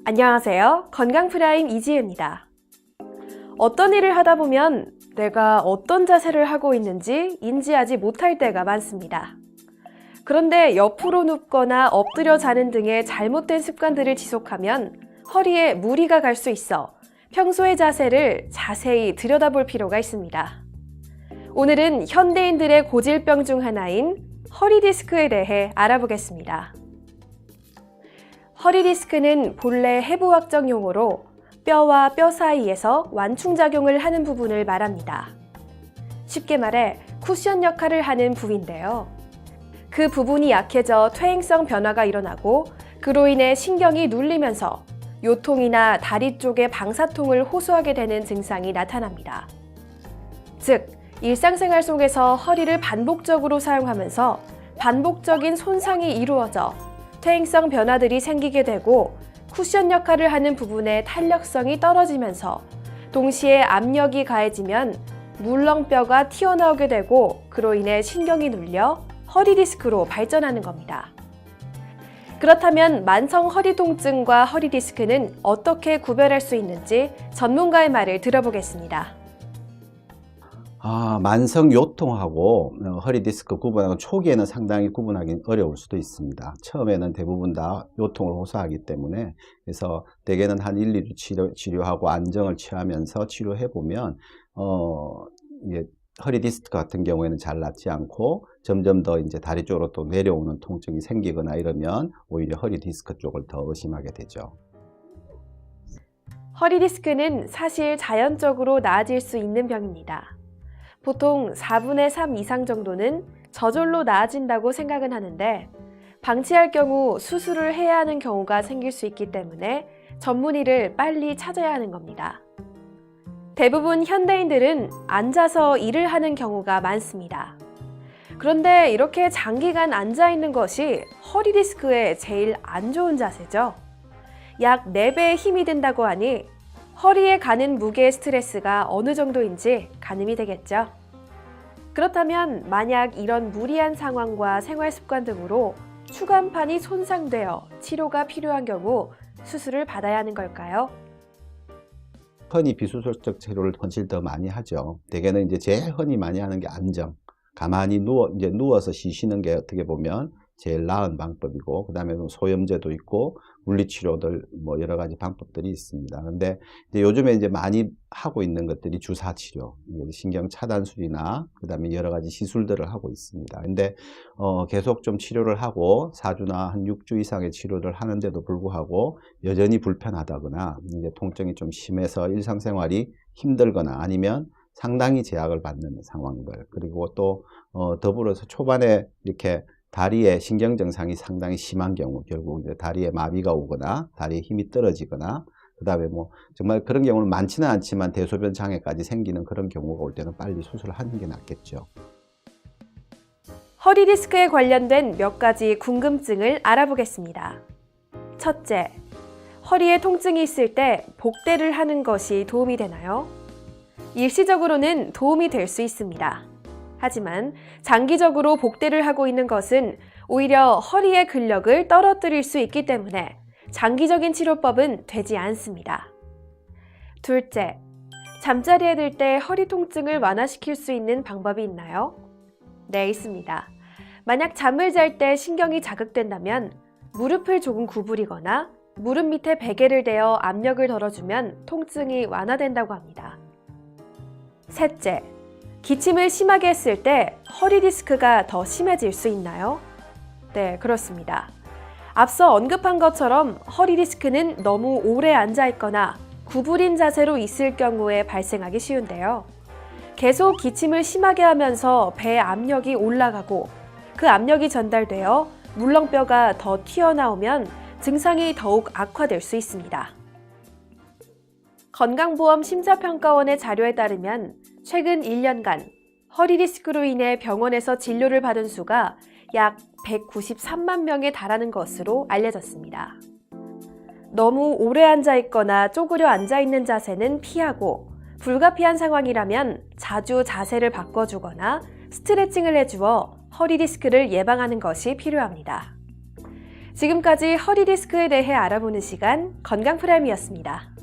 안녕하세요. 건강프라임 이지혜입니다. 어떤 일을 하다 보면 내가 어떤 자세를 하고 있는지 인지하지 못할 때가 많습니다. 그런데 옆으로 눕거나 엎드려 자는 등의 잘못된 습관들을 지속하면 허리에 무리가 갈 수 있어 평소의 자세를 자세히 들여다볼 필요가 있습니다. 오늘은 현대인들의 고질병 중 하나인 허리 디스크에 대해 알아보겠습니다. 허리 디스크는 본래 해부학적 용어로 뼈와 뼈 사이에서 완충작용을 하는 부분을 말합니다. 쉽게 말해 쿠션 역할을 하는 부위인데요. 그 부분이 약해져 퇴행성 변화가 일어나고 그로 인해 신경이 눌리면서 요통이나 다리 쪽의 방사통을 호소하게 되는 증상이 나타납니다. 즉, 일상생활 속에서 허리를 반복적으로 사용하면서 반복적인 손상이 이루어져 퇴행성 변화들이 생기게 되고 쿠션 역할을 하는 부분의 탄력성이 떨어지면서 동시에 압력이 가해지면 물렁뼈가 튀어나오게 되고 그로 인해 신경이 눌려 허리 디스크로 발전하는 겁니다. 그렇다면 만성 허리 통증과 허리 디스크는 어떻게 구별할 수 있는지 전문가의 말을 들어보겠습니다. 만성 요통하고 허리 디스크 구분하고 초기에는 상당히 구분하기 어려울 수도 있습니다. 처음에는 대부분 다 요통을 호소하기 때문에 그래서 대개는 한 1, 2주 치료하고 안정을 취하면서 치료해보면 이게 허리 디스크 같은 경우에는 잘 낫지 않고 점점 더 이제 다리 쪽으로 또 내려오는 통증이 생기거나 이러면 오히려 허리 디스크 쪽을 더 의심하게 되죠. 허리 디스크는 사실 자연적으로 나아질 수 있는 병입니다. 보통 4분의 3 이상 정도는 저절로 나아진다고 생각은 하는데 방치할 경우 수술을 해야 하는 경우가 생길 수 있기 때문에 전문의를 빨리 찾아야 하는 겁니다. 대부분 현대인들은 앉아서 일을 하는 경우가 많습니다. 그런데 이렇게 장기간 앉아 있는 것이 허리 디스크에 제일 안 좋은 자세죠. 약 4배의 힘이 든다고 하니 허리에 가는 무게의 스트레스가 어느 정도인지 가늠이 되겠죠. 그렇다면 만약 이런 무리한 상황과 생활 습관 등으로 추간판이 손상되어 치료가 필요한 경우 수술을 받아야 하는 걸까요? 흔히 비수술적 치료를 훨씬 더 많이 하죠. 대개는 이제 제일 흔히 많이 하는 게 안정. 가만히 누워서 쉬시는 게 어떻게 보면 제일 나은 방법이고, 그 다음에 소염제도 있고, 물리치료들, 여러 가지 방법들이 있습니다. 근데 이제 요즘에 이제 많이 하고 있는 것들이 주사치료, 신경 차단술이나, 그 다음에 여러 가지 시술들을 하고 있습니다. 근데, 계속 좀 치료를 하고, 4주나 한 6주 이상의 치료를 하는데도 불구하고, 여전히 불편하다거나, 이제 통증이 좀 심해서 일상생활이 힘들거나 아니면 상당히 제약을 받는 상황들, 그리고 또, 더불어서 초반에 이렇게 다리에 신경증상이 상당히 심한 경우, 결국 이제 다리에 마비가 오거나 다리에 힘이 떨어지거나, 그 다음에 정말 그런 경우는 많지는 않지만 대소변 장애까지 생기는 그런 경우가 올 때는 빨리 수술을 하는 게 낫겠죠. 허리 디스크에 관련된 몇 가지 궁금증을 알아보겠습니다. 첫째, 허리에 통증이 있을 때 복대를 하는 것이 도움이 되나요? 일시적으로는 도움이 될 수 있습니다. 하지만 장기적으로 복대를 하고 있는 것은 오히려 허리의 근력을 떨어뜨릴 수 있기 때문에 장기적인 치료법은 되지 않습니다. 둘째, 잠자리에 들 때 허리 통증을 완화시킬 수 있는 방법이 있나요? 네, 있습니다. 만약 잠을 잘 때 신경이 자극된다면 무릎을 조금 구부리거나 무릎 밑에 베개를 대어 압력을 덜어주면 통증이 완화된다고 합니다. 셋째, 기침을 심하게 했을 때 허리 디스크가 더 심해질 수 있나요? 네, 그렇습니다. 앞서 언급한 것처럼 허리 디스크는 너무 오래 앉아 있거나 구부린 자세로 있을 경우에 발생하기 쉬운데요. 계속 기침을 심하게 하면서 배 압력이 올라가고 그 압력이 전달되어 물렁뼈가 더 튀어나오면 증상이 더욱 악화될 수 있습니다. 건강보험 심사평가원의 자료에 따르면 최근 1년간 허리 디스크로 인해 병원에서 진료를 받은 수가 약 193만 명에 달하는 것으로 알려졌습니다. 너무 오래 앉아 있거나 쪼그려 앉아 있는 자세는 피하고 불가피한 상황이라면 자주 자세를 바꿔주거나 스트레칭을 해주어 허리 디스크를 예방하는 것이 필요합니다. 지금까지 허리 디스크에 대해 알아보는 시간 건강 프라임이었습니다.